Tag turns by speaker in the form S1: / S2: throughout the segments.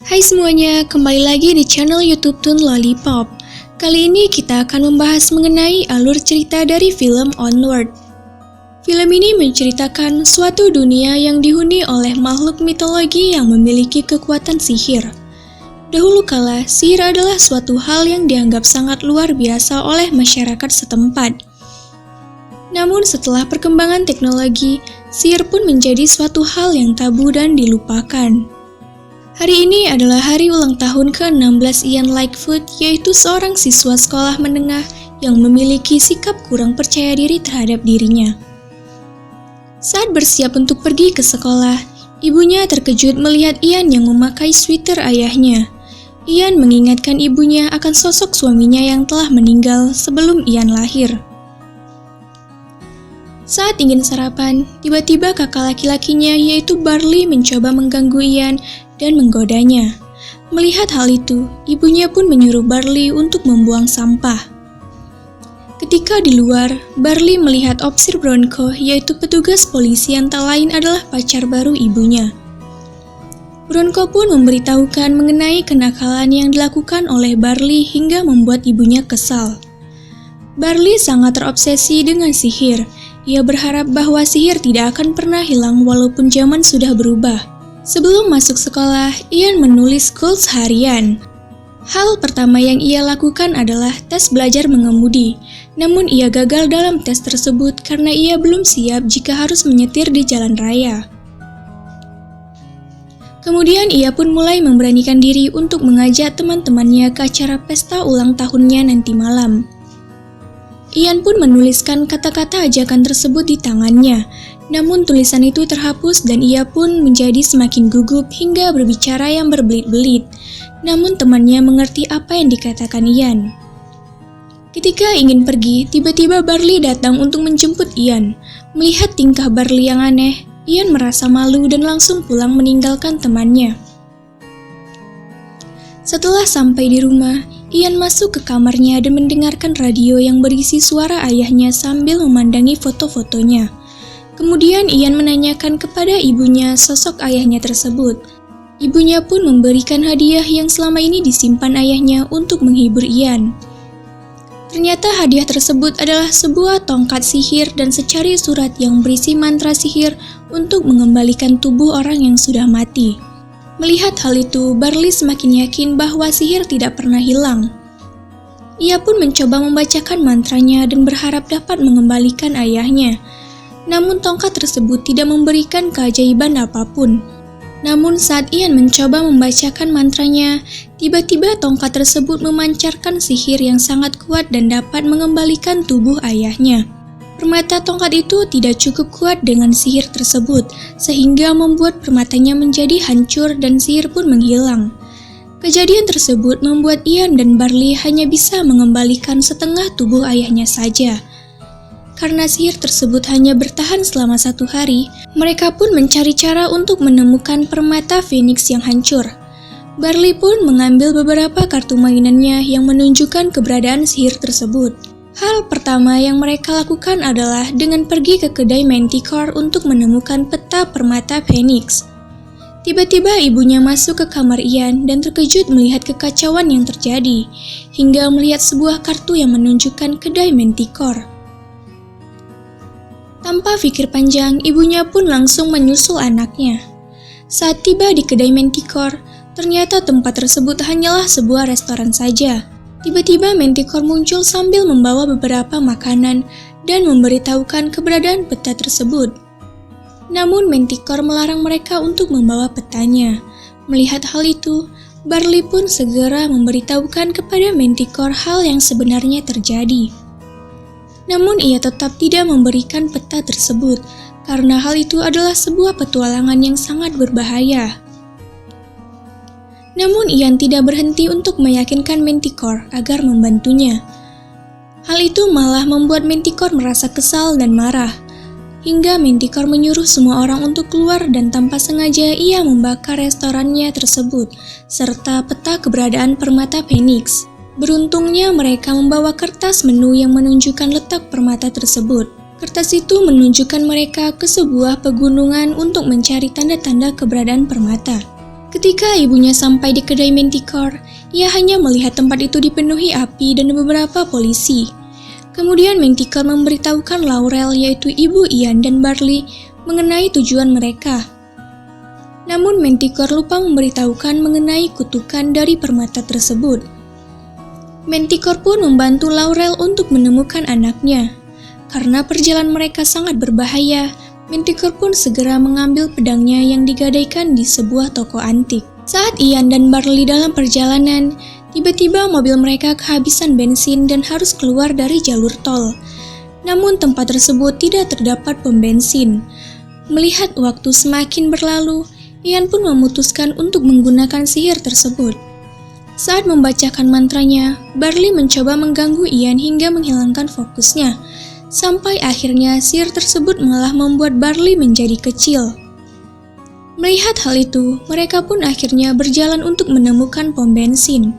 S1: Hai semuanya, kembali lagi di channel YouTube Toon Lollipop. Kali ini kita akan membahas mengenai alur cerita dari film Onward. Film ini menceritakan suatu dunia yang dihuni oleh makhluk mitologi yang memiliki kekuatan sihir. Dahulu kala, sihir adalah suatu hal yang dianggap sangat luar biasa oleh masyarakat setempat. Namun setelah perkembangan teknologi, sihir pun menjadi suatu hal yang tabu dan dilupakan. Hari ini adalah hari ulang tahun ke-16 Ian Lightfoot, yaitu seorang siswa sekolah menengah yang memiliki sikap kurang percaya diri terhadap dirinya. Saat bersiap untuk pergi ke sekolah, ibunya terkejut melihat Ian yang memakai sweater ayahnya. Ian mengingatkan ibunya akan sosok suaminya yang telah meninggal sebelum Ian lahir. Saat ingin sarapan, tiba-tiba kakak laki-lakinya yaitu Barley mencoba mengganggu Ian dan menggodanya. Melihat hal itu, ibunya pun menyuruh Barley untuk membuang sampah. Ketika di luar, Barley melihat Opsir Bronco yaitu petugas polisi yang tak lain adalah pacar baru ibunya. Bronco pun memberitahukan mengenai kenakalan yang dilakukan oleh Barley hingga membuat ibunya kesal. Barley sangat terobsesi dengan sihir. Ia berharap bahwa sihir tidak akan pernah hilang walaupun zaman sudah berubah. Sebelum masuk sekolah, Ian menulis goals harian. Hal pertama yang ia lakukan adalah tes belajar mengemudi. Namun ia gagal dalam tes tersebut karena ia belum siap jika harus menyetir di jalan raya. Kemudian ia pun mulai memberanikan diri untuk mengajak teman-temannya ke acara pesta ulang tahunnya nanti malam. Ian pun menuliskan kata-kata ajakan tersebut di tangannya, namun tulisan itu terhapus dan ia pun menjadi semakin gugup hingga berbicara yang berbelit-belit. Namun temannya mengerti apa yang dikatakan Ian. Ketika ingin pergi, tiba-tiba Barley datang untuk menjemput Ian. Melihat tingkah Barley yang aneh, Ian merasa malu dan langsung pulang meninggalkan temannya. Setelah sampai di rumah, Ian masuk ke kamarnya dan mendengarkan radio yang berisi suara ayahnya sambil memandangi foto-fotonya. Kemudian Ian menanyakan kepada ibunya sosok ayahnya tersebut. Ibunya pun memberikan hadiah yang selama ini disimpan ayahnya untuk menghibur Ian. Ternyata hadiah tersebut adalah sebuah tongkat sihir dan secari surat yang berisi mantra sihir untuk mengembalikan tubuh orang yang sudah mati. Melihat hal itu, Barley semakin yakin bahwa sihir tidak pernah hilang. Ia pun mencoba membacakan mantranya dan berharap dapat mengembalikan ayahnya. Namun tongkat tersebut tidak memberikan keajaiban apapun. Namun saat Ian mencoba membacakan mantranya, tiba-tiba tongkat tersebut memancarkan sihir yang sangat kuat dan dapat mengembalikan tubuh ayahnya. Permata tongkat itu tidak cukup kuat dengan sihir tersebut, sehingga membuat permatanya menjadi hancur dan sihir pun menghilang. Kejadian tersebut membuat Ian dan Barley hanya bisa mengembalikan setengah tubuh ayahnya saja. Karena sihir tersebut hanya bertahan selama 1 hari, mereka pun mencari cara untuk menemukan permata Phoenix yang hancur. Barley pun mengambil beberapa kartu mainannya yang menunjukkan keberadaan sihir tersebut. Hal pertama yang mereka lakukan adalah dengan pergi ke kedai Manticore untuk menemukan peta permata Phoenix. Tiba-tiba ibunya masuk ke kamar Ian dan terkejut melihat kekacauan yang terjadi, hingga melihat sebuah kartu yang menunjukkan kedai Manticore. Tanpa pikir panjang, ibunya pun langsung menyusul anaknya. Saat tiba di kedai Manticore, ternyata tempat tersebut hanyalah sebuah restoran saja. Tiba-tiba Manticore muncul sambil membawa beberapa makanan dan memberitahukan keberadaan peta tersebut. Namun Manticore melarang mereka untuk membawa petanya. Melihat hal itu, Barley pun segera memberitahukan kepada Manticore hal yang sebenarnya terjadi. Namun ia tetap tidak memberikan peta tersebut, karena hal itu adalah sebuah petualangan yang sangat berbahaya. Namun Ian tidak berhenti untuk meyakinkan Manticore agar membantunya. Hal itu malah membuat Manticore merasa kesal dan marah. Hingga Manticore menyuruh semua orang untuk keluar dan tanpa sengaja ia membakar restorannya tersebut, serta peta keberadaan permata Phoenix. Beruntungnya mereka membawa kertas menu yang menunjukkan letak permata tersebut. Kertas itu menunjukkan mereka ke sebuah pegunungan untuk mencari tanda-tanda keberadaan permata. Ketika ibunya sampai di kedai Manticore, ia hanya melihat tempat itu dipenuhi api dan beberapa polisi. Kemudian Manticore memberitahukan Laurel, yaitu ibu Ian dan Barley, mengenai tujuan mereka. Namun Manticore lupa memberitahukan mengenai kutukan dari permata tersebut. Manticore pun membantu Laurel untuk menemukan anaknya. Karena perjalanan mereka sangat berbahaya, Manticore pun segera mengambil pedangnya yang digadaikan di sebuah toko antik. Saat Ian dan Barley dalam perjalanan, tiba-tiba mobil mereka kehabisan bensin dan harus keluar dari jalur tol. Namun tempat tersebut tidak terdapat pom bensin. Melihat waktu semakin berlalu, Ian pun memutuskan untuk menggunakan sihir tersebut. Saat membacakan mantranya, Barley mencoba mengganggu Ian hingga menghilangkan fokusnya. Sampai akhirnya sihir tersebut malah membuat Barley menjadi kecil. Melihat hal itu, mereka pun akhirnya berjalan untuk menemukan pom bensin.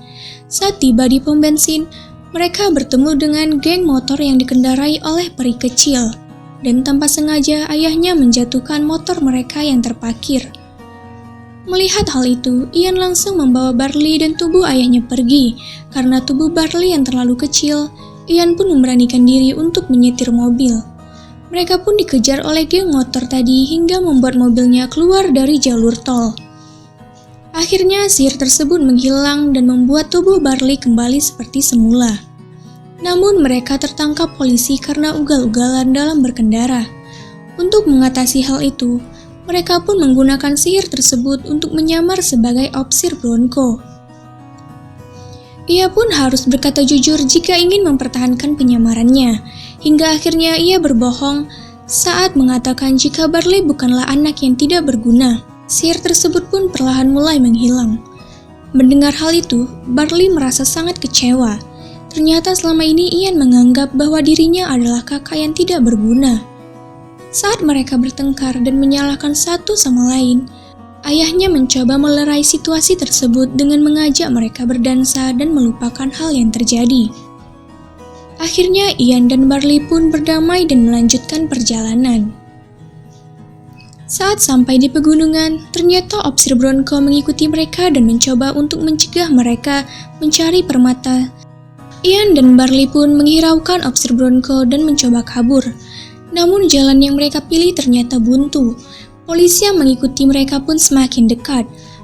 S1: Saat tiba di pom bensin, mereka bertemu dengan geng motor yang dikendarai oleh peri kecil. Dan tanpa sengaja ayahnya menjatuhkan motor mereka yang terparkir. Melihat hal itu, Ian langsung membawa Barley dan tubuh ayahnya pergi. Karena tubuh Barley yang terlalu kecil, Ian pun memberanikan diri untuk menyetir mobil. Mereka pun dikejar oleh geng motor tadi hingga membuat mobilnya keluar dari jalur tol. Akhirnya sihir tersebut menghilang dan membuat tubuh Barley kembali seperti semula. Namun mereka tertangkap polisi karena ugal-ugalan dalam berkendara. Untuk mengatasi hal itu, mereka pun menggunakan sihir tersebut untuk menyamar sebagai Opsir Bronco. Ia pun harus berkata jujur jika ingin mempertahankan penyamarannya, hingga akhirnya ia berbohong saat mengatakan jika Barley bukanlah anak yang tidak berguna. Sihir tersebut pun perlahan mulai menghilang. Mendengar hal itu, Barley merasa sangat kecewa. Ternyata selama ini Ian menganggap bahwa dirinya adalah kakak yang tidak berguna. Saat mereka bertengkar dan menyalahkan satu sama lain, ayahnya mencoba melerai situasi tersebut dengan mengajak mereka berdansa dan melupakan hal yang terjadi. Akhirnya Ian dan Barley pun berdamai dan melanjutkan perjalanan. Saat sampai di pegunungan, ternyata Opsir Bronco mengikuti mereka dan mencoba untuk mencegah mereka mencari permata. Ian dan Barley pun menghiraukan Opsir Bronco dan mencoba kabur. Namun jalan yang mereka pilih ternyata buntu. Polisi yang mengikuti mereka pun semakin dekat.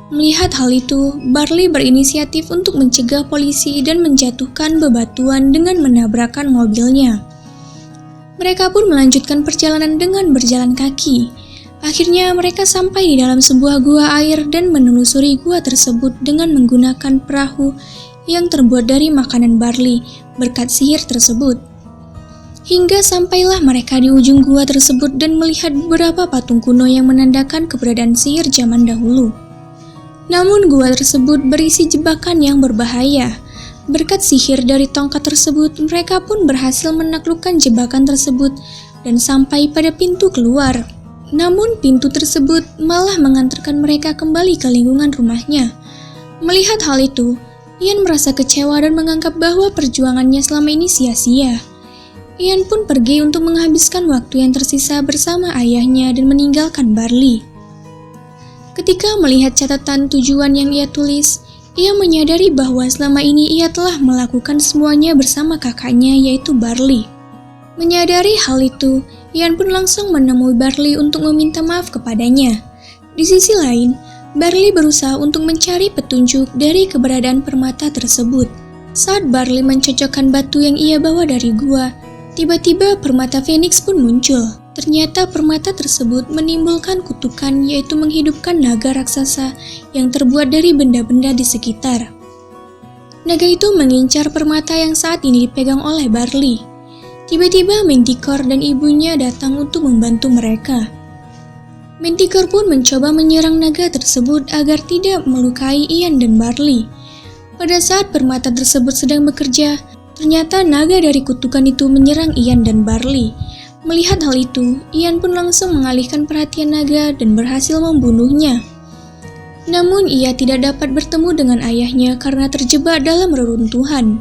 S1: Melihat hal itu, Barley berinisiatif untuk mencegah polisi dan menjatuhkan bebatuan dengan menabrakkan mobilnya. Mereka pun melanjutkan perjalanan dengan berjalan kaki. Akhirnya mereka sampai di dalam sebuah gua air dan menelusuri gua tersebut dengan menggunakan perahu yang terbuat dari makanan Barley berkat sihir tersebut. Hingga sampailah mereka di ujung gua tersebut dan melihat beberapa patung kuno yang menandakan keberadaan sihir zaman dahulu. Namun gua tersebut berisi jebakan yang berbahaya. Berkat sihir dari tongkat tersebut, mereka pun berhasil menaklukkan jebakan tersebut dan sampai pada pintu keluar. Namun pintu tersebut malah mengantarkan mereka kembali ke lingkungan rumahnya. Melihat hal itu, Ian merasa kecewa dan menganggap bahwa perjuangannya selama ini sia-sia. Ian pun pergi untuk menghabiskan waktu yang tersisa bersama ayahnya dan meninggalkan Barley. Ketika melihat catatan tujuan yang ia tulis, ia menyadari bahwa selama ini ia telah melakukan semuanya bersama kakaknya yaitu Barley. Menyadari hal itu, Ian pun langsung menemui Barley untuk meminta maaf kepadanya. Di sisi lain, Barley berusaha untuk mencari petunjuk dari keberadaan permata tersebut. Saat Barley mencocokkan batu yang ia bawa dari gua, tiba-tiba permata Phoenix pun muncul. Ternyata permata tersebut menimbulkan kutukan yaitu menghidupkan naga raksasa yang terbuat dari benda-benda di sekitar. Naga itu mengincar permata yang saat ini dipegang oleh Barley. Tiba-tiba Manticore dan ibunya datang untuk membantu mereka. Manticore pun mencoba menyerang naga tersebut agar tidak melukai Ian dan Barley. Pada saat permata tersebut sedang bekerja, ternyata naga dari kutukan itu menyerang Ian dan Barley. Melihat hal itu, Ian pun langsung mengalihkan perhatian naga dan berhasil membunuhnya. Namun ia tidak dapat bertemu dengan ayahnya karena terjebak dalam reruntuhan.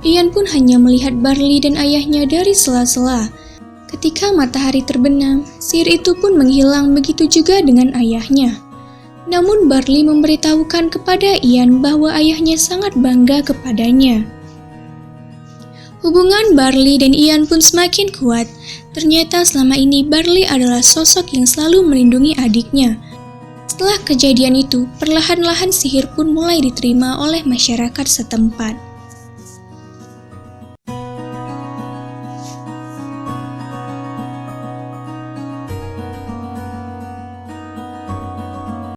S1: Ian pun hanya melihat Barley dan ayahnya dari sela-sela. Ketika matahari terbenam, sihir itu pun menghilang, begitu juga dengan ayahnya. Namun Barley memberitahukan kepada Ian bahwa ayahnya sangat bangga kepadanya. Hubungan Barley dan Ian pun semakin kuat. Ternyata selama ini Barley adalah sosok yang selalu melindungi adiknya. Setelah kejadian itu, perlahan-lahan sihir pun mulai diterima oleh masyarakat setempat.